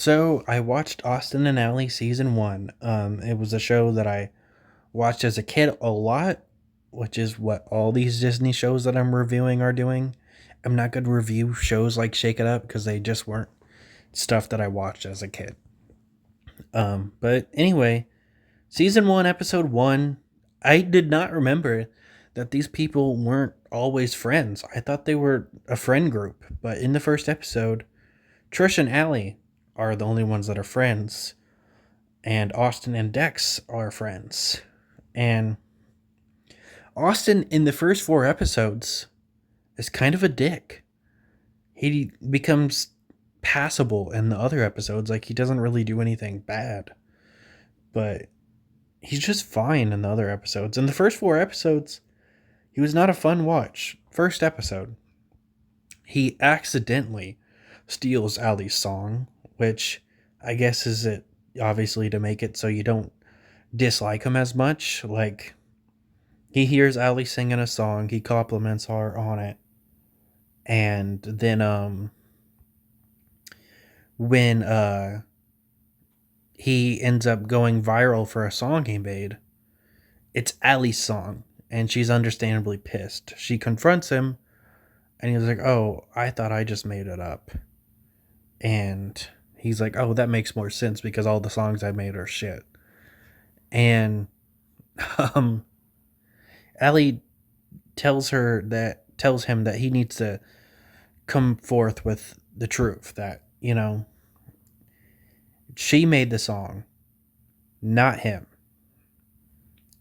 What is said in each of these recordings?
So I watched Austin and Ally season one. It was a show that I watched as a kid a lot, which is what all these Disney shows that I'm reviewing are doing. I'm not going to review shows like Shake It Up because they just weren't stuff that I watched as a kid. But anyway, season one, episode one, I did not remember that these people weren't always friends. I thought they were a friend group, but in the first episode, Trish and Ally are the only ones that are friends, and Austin and Dex are friends. And Austin, in the first four episodes, is kind of a dick. He becomes passable in the other episodes. Like, he doesn't really do anything bad, but he's just fine in the other episodes. In the first four episodes, he was not a fun watch. First episode, he accidentally steals Ali's song, which I guess is it obviously to make it so you don't dislike him as much. Like, he hears Ali singing a song, he compliments her on it, and then when he ends up going viral for a song he made, it's Ali's song, and she's understandably pissed. She confronts him, and he's like, "Oh, I thought I just made it up," and he's like, "Oh, that makes more sense because all the songs I made are shit." And um, Ali tells him that he needs to come forth with the truth that, she made the song, not him.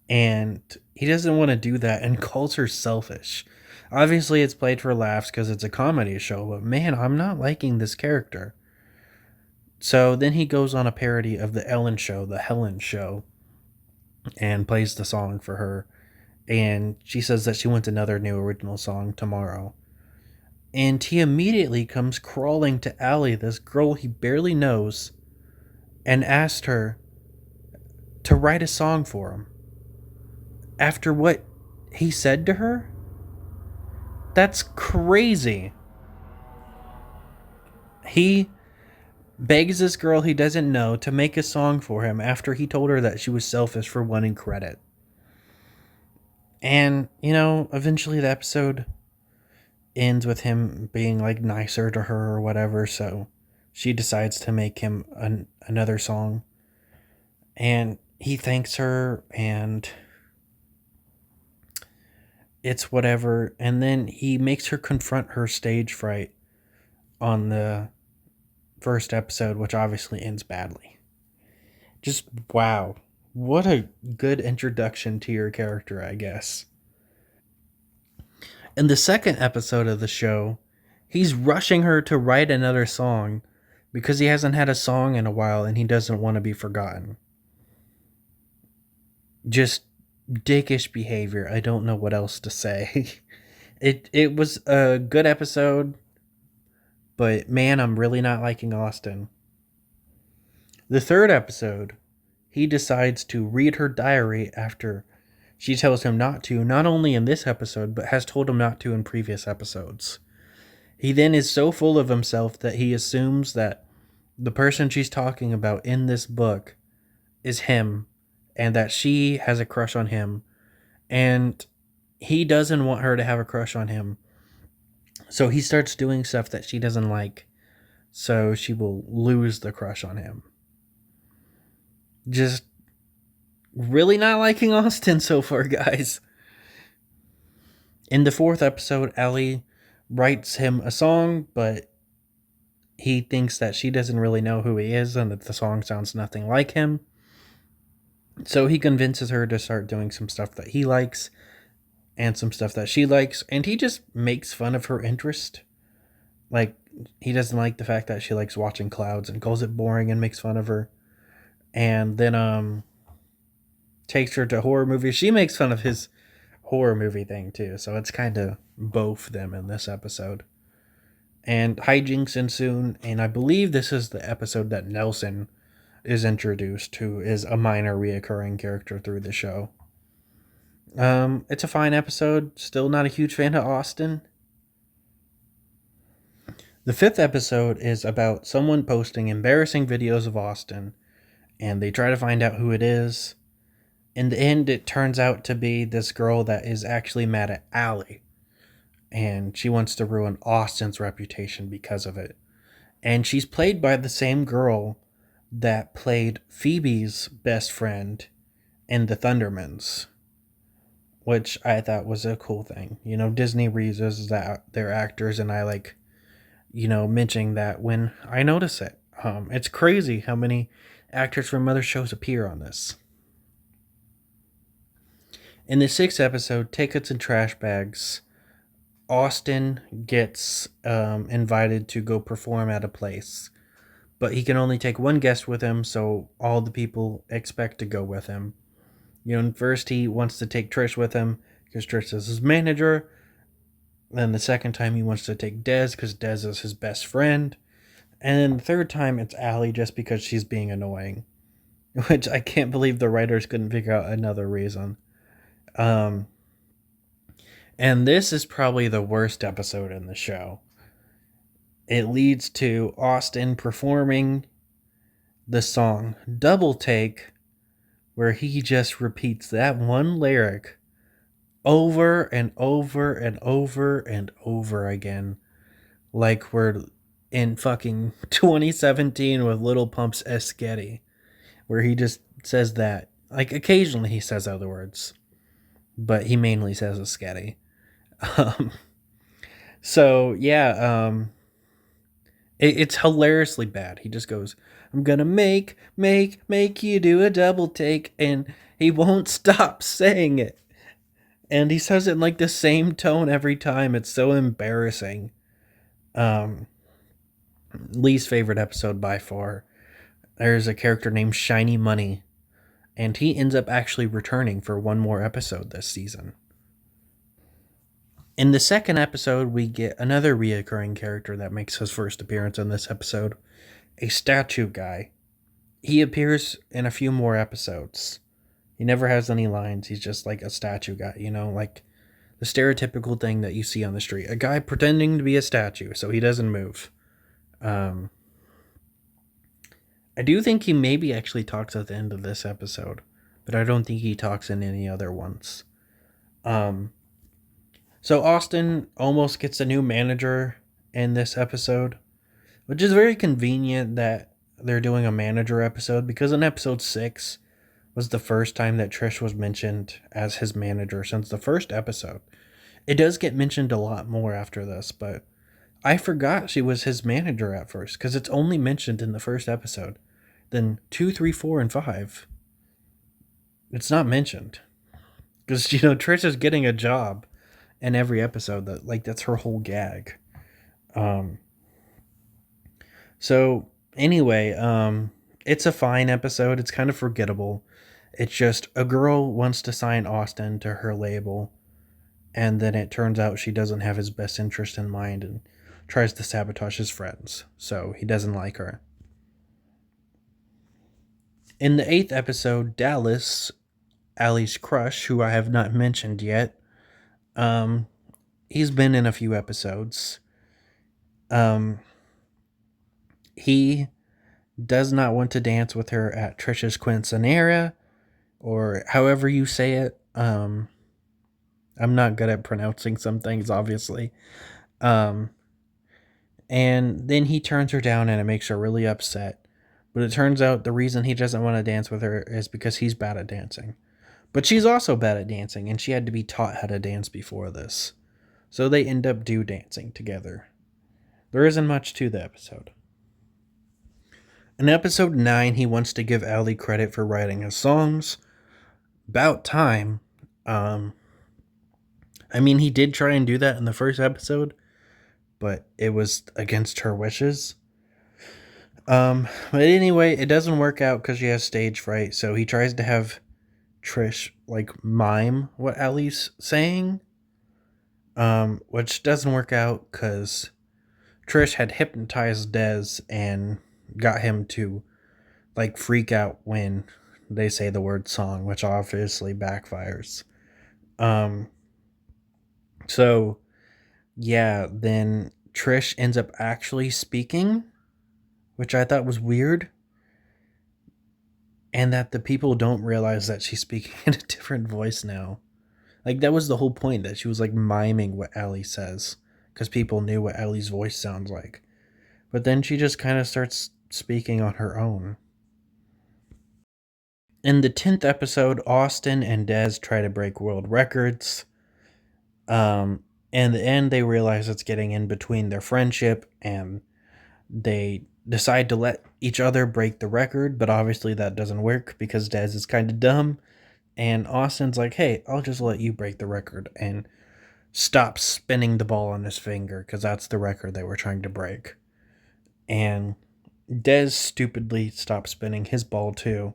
And he doesn't want to do that and calls her selfish. Obviously, it's played for laughs because it's a comedy show, but man, I'm not liking this character. So then he goes on a parody of the Ellen show, the Helen show, and plays the song for her. And she says that she wants another new original song tomorrow. And he immediately comes crawling to Allie, this girl he barely knows, and asked her to write a song for him. After what he said to her? That's crazy. He begs this girl he doesn't know to make a song for him after he told her that she was selfish for wanting credit. And, eventually the episode ends with him being like nicer to her or whatever, so she decides to make him another song. And he thanks her, and it's whatever. And then he makes her confront her stage fright on the first episode, which obviously ends badly. Just wow. What a good introduction to your character, I guess. In the second episode of the show, he's rushing her to write another song because he hasn't had a song in a while and he doesn't want to be forgotten. Just dickish behavior. I don't know what else to say. It was a good episode, but man, I'm really not liking Austin. The third episode, he decides to read her diary after she tells him not to, not only in this episode, but has told him not to in previous episodes. He then is so full of himself that he assumes that the person she's talking about in this book is him and that she has a crush on him. And he doesn't want her to have a crush on him. So he starts doing stuff that she doesn't like, so she will lose the crush on him. Just really not liking Austin so far, guys. In the fourth episode, Ellie writes him a song, but he thinks that she doesn't really know who he is and that the song sounds nothing like him. So he convinces her to start doing some stuff that he likes and some stuff that she likes, and he just makes fun of her interest. Like, he doesn't like the fact that she likes watching clouds and calls it boring and makes fun of her. And then takes her to horror movies. She makes fun of his horror movie thing too. So it's kind of both them in this episode. And hijinks ensue, and I believe this is the episode that Nelson is introduced, who is a minor reoccurring character through the show. It's a fine episode. Still not a huge fan of Austin. The fifth episode is about someone posting embarrassing videos of Austin, and they try to find out who it is. In the end, it turns out to be this girl that is actually mad at Allie, and she wants to ruin Austin's reputation because of it. And she's played by the same girl that played Phoebe's best friend in The Thundermans, which I thought was a cool thing. You know, Disney reuses that their actors, and I like, mentioning that when I notice it. It's crazy how many actors from other shows appear on this. In the sixth episode, Tickets and Trash Bags, Austin gets invited to go perform at a place, but he can only take one guest with him, so all the people expect to go with him. First he wants to take Trish with him because Trish is his manager. Then the second time he wants to take Des because Des is his best friend. And then the third time it's Allie just because she's being annoying. Which I can't believe the writers couldn't figure out another reason. And this is probably the worst episode in the show. It leads to Austin performing the song Double Take, where he just repeats that one lyric over and over and over and over again. Like we're in fucking 2017 with Little Pump's Esketti, where he just says that. Like occasionally he says other words, but he mainly says Esketti. So yeah, it's hilariously bad. He just goes, "I'm gonna make you do a double take," and he won't stop saying it. And he says it in like the same tone every time. It's so embarrassing. Least favorite episode by far. There's a character named Shiny Money, and he ends up actually returning for one more episode this season. In the second episode, we get another reoccurring character that makes his first appearance in this episode, a statue guy. He appears in a few more episodes. He never has any lines. He's just like a statue guy, like the stereotypical thing that you see on the street. A guy pretending to be a statue so he doesn't move. I do think he maybe actually talks at the end of this episode, but I don't think he talks in any other ones. So Austin almost gets a new manager in this episode, which is very convenient that they're doing a manager episode, because in episode 6 was the first time that Trish was mentioned as his manager since the first episode. It does get mentioned a lot more after this, but I forgot she was his manager at first because it's only mentioned in the first episode. Then 2, 3, 4, and 5, it's not mentioned because Trish is getting a job in every episode. That's her whole gag. So anyway, it's a fine episode. It's kind of forgettable. It's just a girl wants to sign Austin to her label, and then it turns out she doesn't have his best interest in mind and tries to sabotage his friends, so he doesn't like her. In the 8th episode, Dallas, Allie's crush, who I have not mentioned yet, he's been in a few episodes. He does not want to dance with her at Trisha's quinceanera, or however you say it. I'm not good at pronouncing some things, obviously. And then he turns her down, and it makes her really upset. But it turns out the reason he doesn't want to dance with her is because he's bad at dancing. But she's also bad at dancing, and she had to be taught how to dance before this. So they end up dancing together. There isn't much to the episode. In episode 9, he wants to give Allie credit for writing his songs. About time. He did try and do that in the first episode, but it was against her wishes. But anyway, it doesn't work out because she has stage fright, so he tries to have Trish, mime what Allie's saying, which doesn't work out because Trish had hypnotized Des and got him to, freak out when they say the word song, which obviously backfires. So, yeah, then Trish ends up actually speaking, which I thought was weird. And that the people don't realize that she's speaking in a different voice now. Like, that was the whole point, that she was like miming what Allie says, because people knew what Allie's voice sounds like. But then she just kind of starts speaking on her own. In the 10th episode, Austin and Des try to break world records. In the end, they realize it's getting in between their friendship, and they decide to let each other break the record, but obviously that doesn't work because Des is kind of dumb, and Austin's like, hey, I'll just let you break the record, and stops spinning the ball on his finger, because that's the record they were trying to break. And Des stupidly stops spinning his ball too,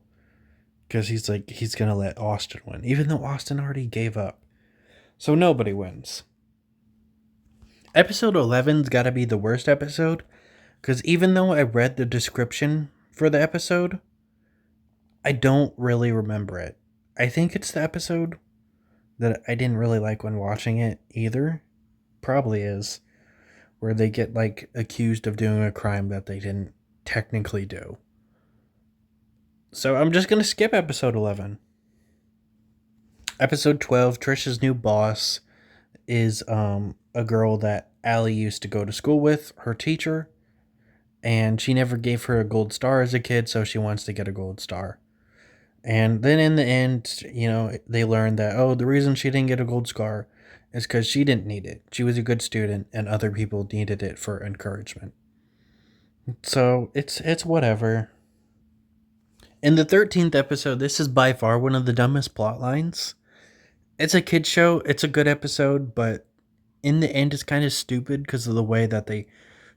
because he's like, he's gonna let Austin win, even though Austin already gave up. So nobody wins. Episode 11's gotta be the worst episode, because even though I read the description for the episode, I don't really remember it. I think it's the episode that I didn't really like when watching it either. Probably is. Where they get like accused of doing a crime that they didn't technically do. So I'm just going to skip episode 11. Episode 12, Trisha's new boss is a girl that Allie used to go to school with, her teacher. And she never gave her a gold star as a kid, so she wants to get a gold star. And then in the end, they learned that, the reason she didn't get a gold star is because she didn't need it. She was a good student, and other people needed it for encouragement. So it's whatever. In the 13th episode, this is by far one of the dumbest plot lines. It's a kid show. It's a good episode, but in the end, it's kind of stupid because of the way that they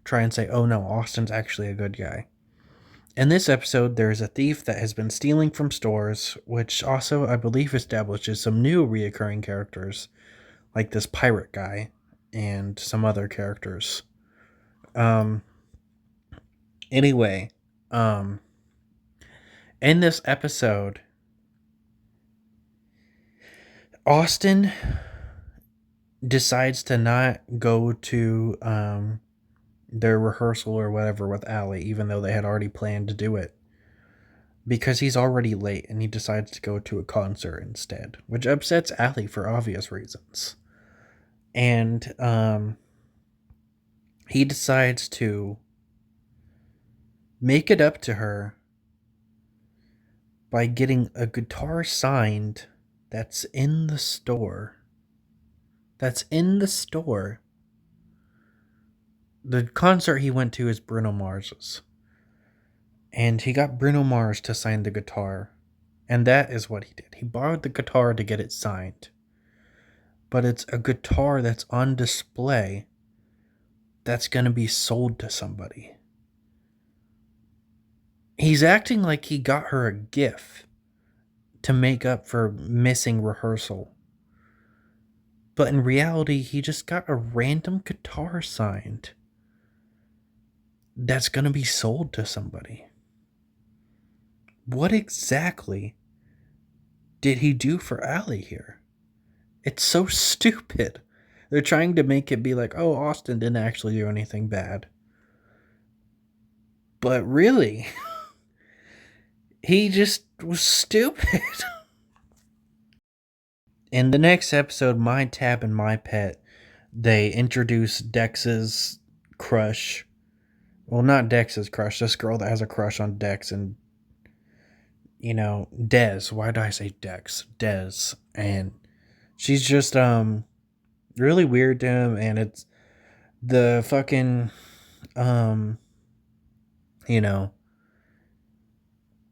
try and say, oh no, Austin's actually a good guy. In this episode, there is a thief that has been stealing from stores, which also, I believe, establishes some new reoccurring characters, like this pirate guy and some other characters. Anyway, in this episode, Austin decides to not go to their rehearsal or whatever with Allie, even though they had already planned to do it, because he's already late, and he decides to go to a concert instead, which upsets Allie for obvious reasons. And he decides to make it up to her by getting a guitar signed that's in the store. The concert he went to is Bruno Mars's. And he got Bruno Mars to sign the guitar. And that is what he did. He borrowed the guitar to get it signed. But it's a guitar that's on display that's going to be sold to somebody. He's acting like he got her a gift to make up for missing rehearsal. But in reality, he just got a random guitar signed that's going to be sold to somebody. What exactly did he do for Allie here? It's so stupid. They're trying to make it be like, oh, Austin didn't actually do anything bad. But really, he just was stupid. In the next episode, My Tab and My Pet, they introduce Dex's crush. Well, not Dex's crush, this girl that has a crush on Dex and, Des. Why did I say Dex? Des. And she's just really weird to him, and it's the fucking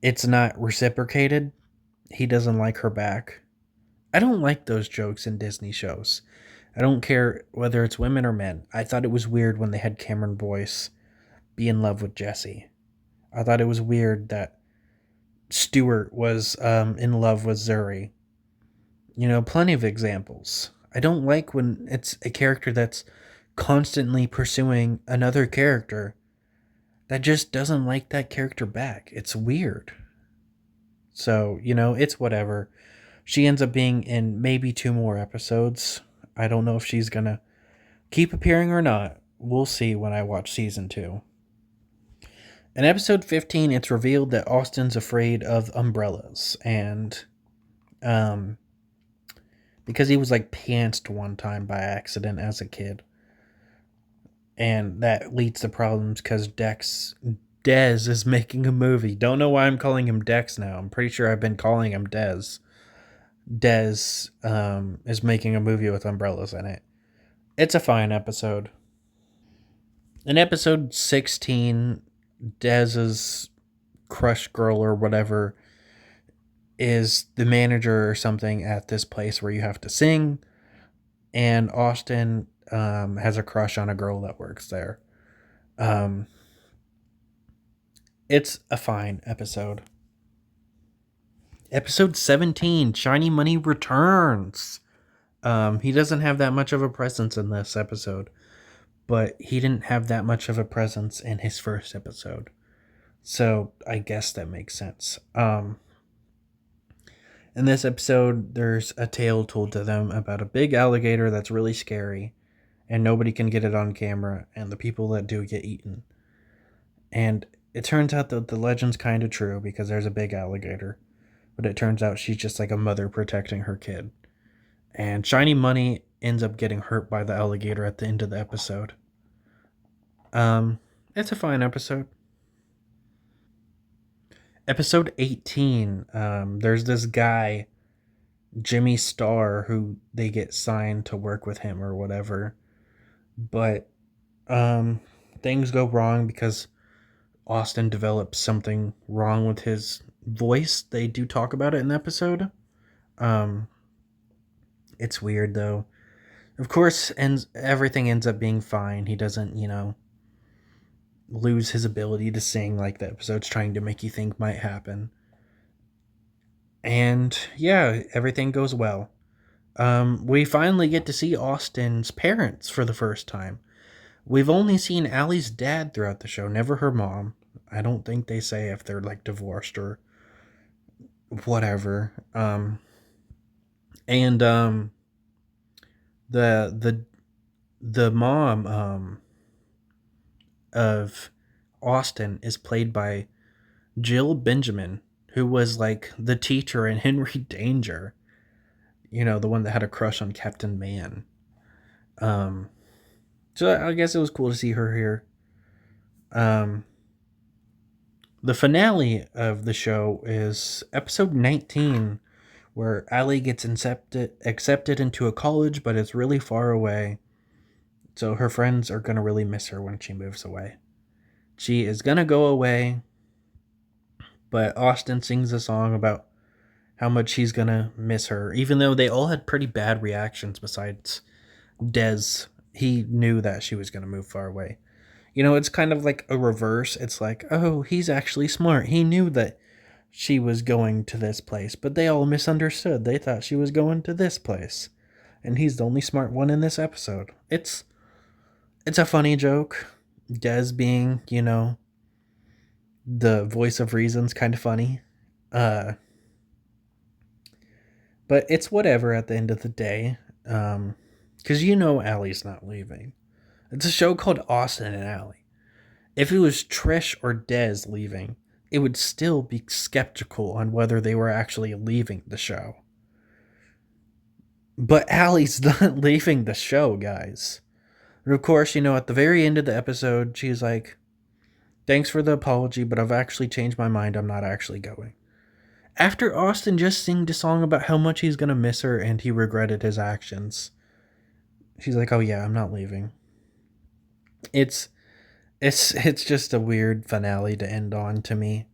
it's not reciprocated. He doesn't like her back. I don't like those jokes in Disney shows. I don't care whether it's women or men. I thought it was weird when they had Cameron Boyce be in love with Jessie. I thought it was weird that Stuart was in love with Zuri. Plenty of examples. I don't like when it's a character that's constantly pursuing another character that just doesn't like that character back. It's weird. So, it's whatever. She ends up being in maybe 2 more episodes. I don't know if she's gonna keep appearing or not. we'll see when I watch season 2. In episode 15, it's revealed that Austin's afraid of umbrellas, and um, because he was like pantsed one time by accident as a kid, and that leads to problems because Dez is making a movie. Don't know why I'm calling him Dex now. I'm pretty sure I've been calling him Dez. Dez is making a movie with umbrellas in it. It's a fine episode. In episode 16, Dez's crush girl or whatever is the manager or something at this place where you have to sing, and Austin has a crush on a girl that works there. Um, it's a fine episode. Episode 17, Shiny Money returns. He doesn't have that much of a presence in this episode, but he didn't have that much of a presence in his first episode. So I guess that makes sense. In this episode, there's a tale told to them about a big alligator that's really scary, and nobody can get it on camera, and the people that do get eaten. And it turns out that the legend's kind of true because there's a big alligator, but it turns out she's just like a mother protecting her kid. And Shiny Money ends up getting hurt by the alligator at the end of the episode. It's a fine episode. Episode 18, there's this guy, Jimmy Star, who they get signed to work with him or whatever. But things go wrong because Austin develops something wrong with his voice. They do talk about it in the episode. Um, it's weird though. Of course, everything ends up being fine. He doesn't, lose his ability to sing like the episode's trying to make you think might happen. And yeah, everything goes well. We finally get to see Austin's parents for the first time. We've only seen Allie's dad throughout the show, never her mom. I don't think they say if they're like divorced or whatever. And the the mom of Austin is played by Jill Benjamin, who was like the teacher in Henry Danger. The one that had a crush on Captain Man. Um, so I guess it was cool to see her here. Um, the finale of the show is episode 19, where Allie gets accepted into a college, but it's really far away. So her friends are going to really miss her when she moves away. She is going to go away, but Austin sings a song about how much he's going to miss her, even though they all had pretty bad reactions besides Dez. He knew that she was going to move far away. It's kind of like a reverse. It's like, oh, he's actually smart. He knew that she was going to this place, but they all misunderstood. They thought she was going to this place. And he's the only smart one in this episode. It's a funny joke. Des being, the voice of reason's kind of funny. But it's whatever at the end of the day. Because Allie's not leaving. It's a show called Austin and Allie. If it was Trish or Des leaving, it would still be skeptical on whether they were actually leaving the show. But Allie's not leaving the show, guys. And of course, at the very end of the episode, she's like, thanks for the apology, but I've actually changed my mind. I'm not actually going. After Austin just sang a song about how much he's going to miss her and he regretted his actions, she's like, oh yeah, I'm not leaving. It's just a weird finale to end on to me.